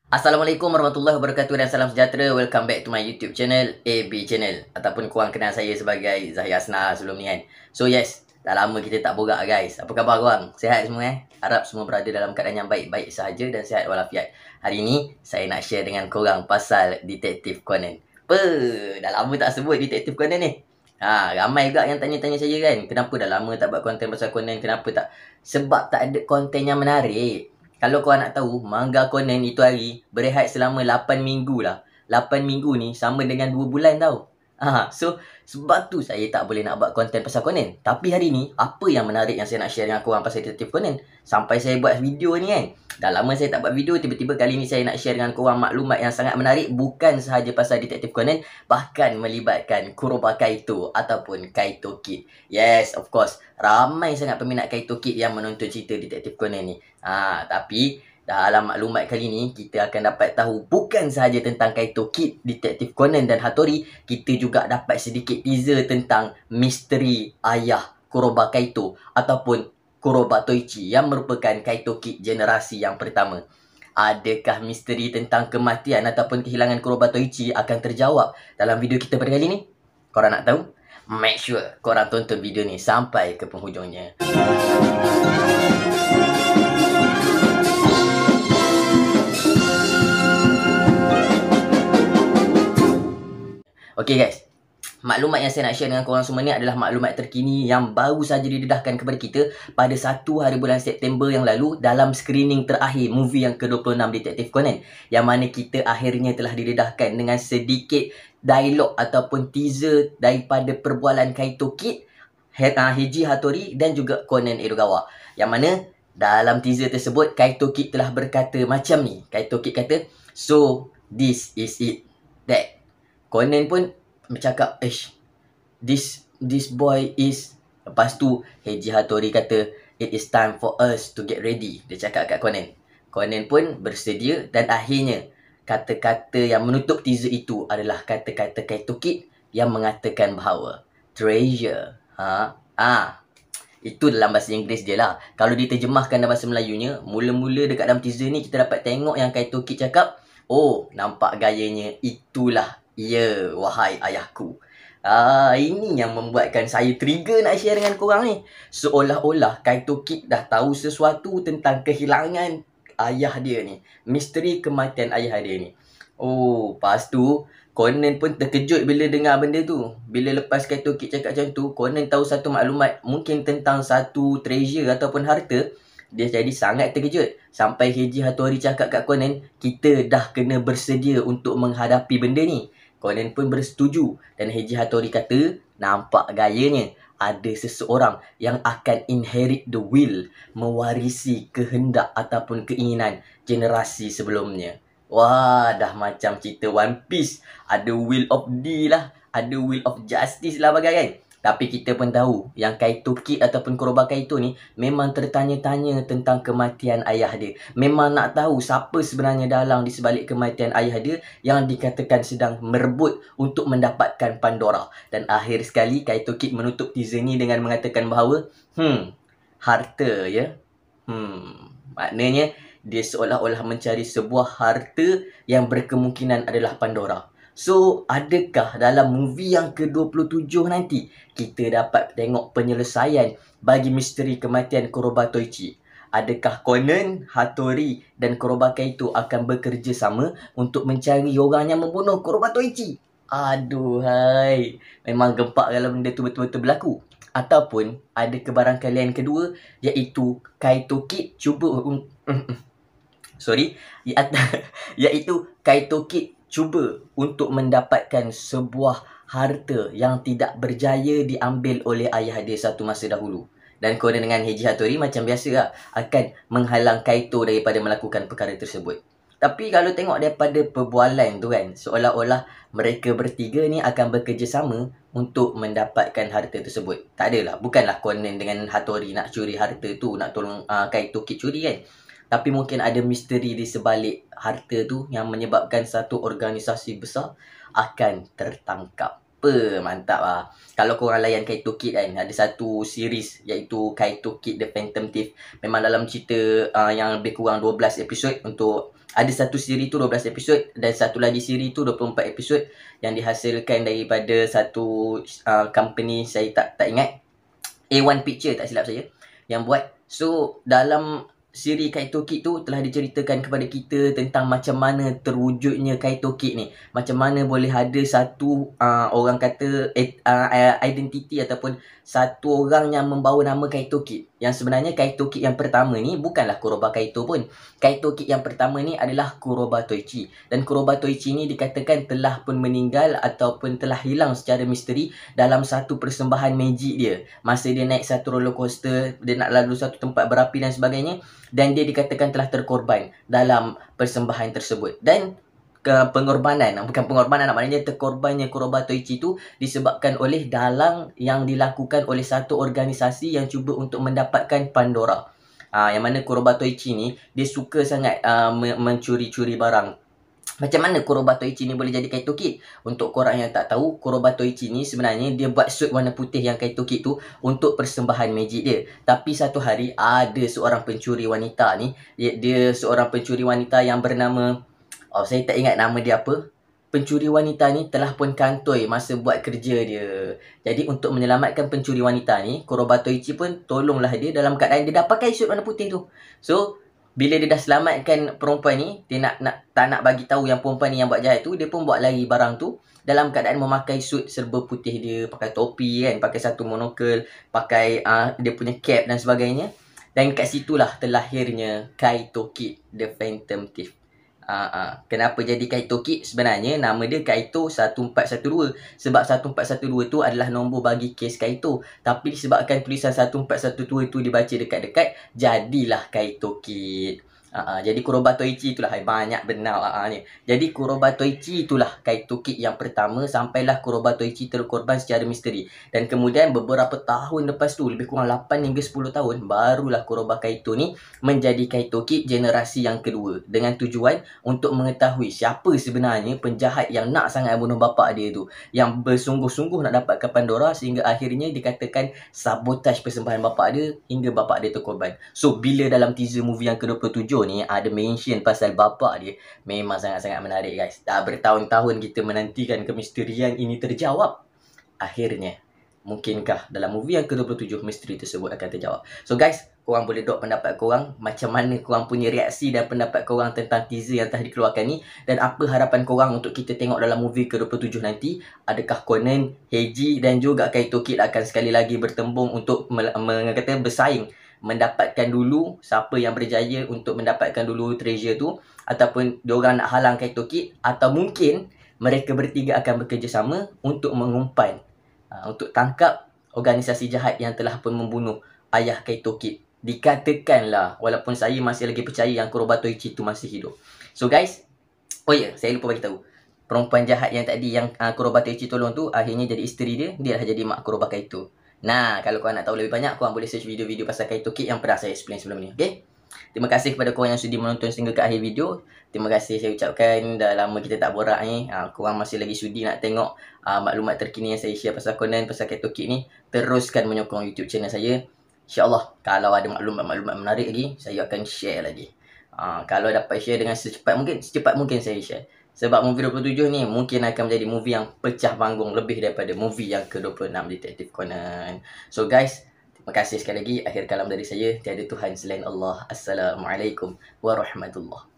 Assalamualaikum warahmatullahi wabarakatuh dan salam sejahtera. Welcome back to my YouTube channel, AB Channel. Ataupun korang kenal saya sebagai Zahir Asnar sebelum ni kan. So yes, dah lama kita tak borak guys. Apa khabar korang? Sihat semua Harap semua berada dalam keadaan yang baik-baik sahaja dan sihat walafiat. Hari ni saya nak share dengan korang pasal Detektif Conan. Dah lama tak sebut Detektif Conan ni. Ramai juga yang tanya-tanya saya kan, kenapa dah lama tak buat konten pasal Conan, kenapa tak? Sebab tak ada konten yang menarik. Kalau korang nak tahu, manga Conan itu hari berehat selama 8 minggu lah. 8 minggu ni sama dengan 2 bulan tau. So, sebab tu saya tak boleh nak buat konten pasal Conan. Tapi hari ni, apa yang menarik yang saya nak share dengan korang pasal Detektif Conan? Sampai saya buat video ni kan. Dah lama saya tak buat video, tiba-tiba kali ni saya nak share dengan korang maklumat yang sangat menarik. Bukan sahaja pasal Detektif Conan, bahkan melibatkan Kuroba Kaito ataupun Kaito Kid. Yes, of course. Ramai sangat peminat Kaito Kid yang menonton cerita Detektif Conan ni. Tapi dalam maklumat kali ni kita akan dapat tahu bukan sahaja tentang Kaito Kid, Detektif Conan dan Hattori, kita juga dapat sedikit teaser tentang misteri ayah Kuroba Kaito ataupun Kuroba Toichi yang merupakan Kaito Kid generasi yang pertama. Adakah misteri tentang kematian ataupun kehilangan Kuroba Toichi akan terjawab dalam video kita pada kali ni? Korang nak tahu? Make sure korang tonton video ni sampai ke penghujungnya. Okay guys, maklumat yang saya nak share dengan korang semua ni adalah maklumat terkini yang baru saja didedahkan kepada kita pada 1 hari bulan September yang lalu dalam screening terakhir movie yang ke-26 Detektif Conan, yang mana kita akhirnya telah didedahkan dengan sedikit dialog ataupun teaser daripada perbualan Kaito Kid, Heiji Hattori dan juga Conan Edogawa, yang mana dalam teaser tersebut Kaito Kid telah berkata macam ni. Kaito Kid kata, "So this is it, that." Conan pun bercakap, this boy is. Lepas tu Heiji Hattori kata, "It is time for us to get ready." Dia cakap kat Conan. Conan pun bersedia dan akhirnya kata-kata yang menutup teaser itu adalah kata-kata Kaito Kid yang mengatakan bahawa treasure. Itu dalam bahasa Inggeris dia lah. Kalau diterjemahkan dalam bahasa Melayunya, mula-mula dekat dalam teaser ni kita dapat tengok yang Kaito Kid cakap, "Oh, nampak gayanya, itulah ya, wahai ayahku." Ini yang membuatkan saya trigger nak share dengan korang ni. Seolah-olah Kaito Kid dah tahu sesuatu tentang kehilangan ayah dia ni. Misteri kematian ayah dia ni. Lepas tu Conan pun terkejut bila dengar benda tu. Bila lepas Kaito Kid cakap macam tu, Conan tahu satu maklumat mungkin tentang satu treasure ataupun harta. Dia jadi sangat terkejut. Sampai Heiji Hattori cakap kat Conan, "Kita dah kena bersedia untuk menghadapi benda ni." Conan pun bersetuju dan Heiji Hattori kata, nampak gayanya ada seseorang yang akan inherit the will, mewarisi kehendak ataupun keinginan generasi sebelumnya. Wah, dah macam cerita One Piece. Ada will of D lah, ada will of justice lah bagai kan. Tapi kita pun tahu yang Kaito Kid ataupun Kuroba Kaito ni memang tertanya-tanya tentang kematian ayah dia. Memang nak tahu siapa sebenarnya dalang di sebalik kematian ayah dia yang dikatakan sedang merebut untuk mendapatkan Pandora. Dan akhir sekali Kaito Kid menutup teaser ni dengan mengatakan bahawa harta ya. Maknanya dia seolah-olah mencari sebuah harta yang berkemungkinan adalah Pandora. So, adakah dalam movie yang ke-27 nanti kita dapat tengok penyelesaian bagi misteri kematian Kuroba Toichi? Adakah Conan, Hattori dan Kuroba Kaito akan bekerjasama untuk mencari orang yang membunuh Kuroba Toichi? Aduhai, memang gempak kalau benda tu betul-betul berlaku. Ataupun ada kebarangkalian kedua, iaitu Kaito Kid iaitu Kaito Kid cuba untuk mendapatkan sebuah harta yang tidak berjaya diambil oleh ayah dia satu masa dahulu. Dan Conan dengan Heiji Hattori macam biasa lah, akan menghalang Kaito daripada melakukan perkara tersebut. Tapi kalau tengok daripada perbualan tu kan, seolah-olah mereka bertiga ni akan bekerjasama untuk mendapatkan harta tersebut. Tak adalah, bukanlah Conan dengan Hattori nak curi harta tu, nak tolong Kaito Kid curi kan. Tapi mungkin ada misteri di sebalik harta tu yang menyebabkan satu organisasi besar akan tertangkap. Mantap lah. Kalau korang layan Kaito Kid kan, ada satu series iaitu Kaito Kid The Phantom Thief. Memang dalam cerita yang lebih kurang 12 episod untuk Ada satu siri tu 12 episod dan satu lagi siri tu 24 episod yang dihasilkan daripada satu company, saya tak ingat, A1 Picture tak silap saya yang buat. So dalam siri Kaito Kid tu telah diceritakan kepada kita tentang macam mana terwujudnya Kaito Kid ni. Macam mana boleh ada satu orang kata identiti ataupun satu orang yang membawa nama Kaito Kid. Yang sebenarnya Kaito Kid yang pertama ni bukanlah Kuroba Kaito pun. Kaito Kid yang pertama ni adalah Kuroba Toichi. Dan Kuroba Toichi ni dikatakan telah pun meninggal ataupun telah hilang secara misteri dalam satu persembahan magic dia. Masa dia naik satu roller coaster, dia nak lalu satu tempat berapi dan sebagainya, dan dia dikatakan telah terkorban dalam persembahan tersebut. Dan maknanya terkorbannya Kuroba Toichi tu disebabkan oleh dalang yang dilakukan oleh satu organisasi yang cuba untuk mendapatkan Pandora. Yang mana Kuroba Toichi ni dia suka sangat mencuri-curi barang. Macam mana Kuroba Toichi ni boleh jadi Kaito Kid? Untuk korang yang tak tahu, Kuroba Toichi ni sebenarnya dia buat suit warna putih yang Kaito Kid tu untuk persembahan magic dia. Tapi satu hari ada seorang pencuri wanita ni, dia seorang pencuri wanita yang bernama, saya tak ingat nama dia apa. Pencuri wanita ni telah pun kantoi masa buat kerja dia. Jadi untuk menyelamatkan pencuri wanita ni, Kuroba Toichi pun tolonglah dia dalam keadaan dia dah pakai suit warna putih tu. So bila dia dah selamatkan perempuan ni, dia tak nak bagi tahu yang perempuan ni yang buat jahat tu, dia pun buat lari barang tu dalam keadaan memakai suit serba putih dia, pakai topi kan, pakai satu monocle, pakai dia punya cap dan sebagainya. Dan kat situlah terlahirnya Kaito Kid, The Phantom Thief. Kenapa jadi Kaito Kid? Sebenarnya nama dia Kaito 1412. Sebab 1412 tu adalah nombor bagi kes Kaito. Tapi disebabkan tulisan 1412 tu dibaca dekat-dekat, jadilah Kaito Kid. Jadi Kuroba Toichi itulah banyak benar ni. Jadi Kuroba Toichi itulah Kaito Kid yang pertama, sampailah Kuroba Toichi terkorban secara misteri. Dan kemudian beberapa tahun lepas tu, lebih kurang 8 hingga 10 tahun, barulah Kuroba Kaito ni menjadi Kaito Kid generasi yang kedua, dengan tujuan untuk mengetahui siapa sebenarnya penjahat yang nak sangat bunuh bapa dia tu, yang bersungguh-sungguh nak dapatkan Pandora, sehingga akhirnya dikatakan sabotaj persembahan bapa dia hingga bapa dia terkorban. So bila dalam teaser movie yang ke-27 ni ada mention pasal bapa dia, memang sangat-sangat menarik guys. Dah bertahun-tahun kita menantikan kemisterian ini terjawab. Akhirnya, mungkinkah dalam movie yang ke-27 misteri tersebut akan terjawab. So guys, korang boleh drop pendapat korang, macam mana korang punya reaksi dan pendapat korang tentang teaser yang telah dikeluarkan ni, dan apa harapan korang untuk kita tengok dalam movie ke-27 nanti. Adakah Conan, Heiji dan juga Kaito Kid akan sekali lagi bertembung untuk bersaing, mendapatkan dulu siapa yang berjaya untuk mendapatkan dulu treasure tu, ataupun diorang nak halang Kaito Kid, atau mungkin mereka bertiga akan bekerjasama untuk mengumpan, untuk tangkap organisasi jahat yang telah pun membunuh ayah Kaito Kid. Dikatakanlah, walaupun saya masih lagi percaya yang Kuroba Toichi tu masih hidup. So guys, saya lupa bagi tahu, perempuan jahat yang tadi yang Kuroba Toichi tolong tu, akhirnya jadi isteri dia, dia dah jadi mak Kuroba Kaito. Nah, kalau korang nak tahu lebih banyak, korang boleh search video-video pasal Kaito Kid yang pernah saya explain sebelum ni. Okay? Terima kasih kepada korang yang sudi menonton sehingga ke akhir video. Terima kasih saya ucapkan. Dah lama kita tak borak ni. Korang masih lagi sudi nak tengok maklumat terkini yang saya share pasal Conan, pasal Kaito Kid ni. Teruskan menyokong YouTube channel saya. InsyaAllah, kalau ada maklumat-maklumat menarik lagi, saya akan share lagi. Kalau dapat share dengan secepat mungkin saya share. Sebab movie 27 ni mungkin akan menjadi movie yang pecah panggung lebih daripada movie yang ke-26 Detektif Conan. So guys, terima kasih sekali lagi. Akhir kalam dari saya, tiada Tuhan selain Allah. Assalamualaikum warahmatullahi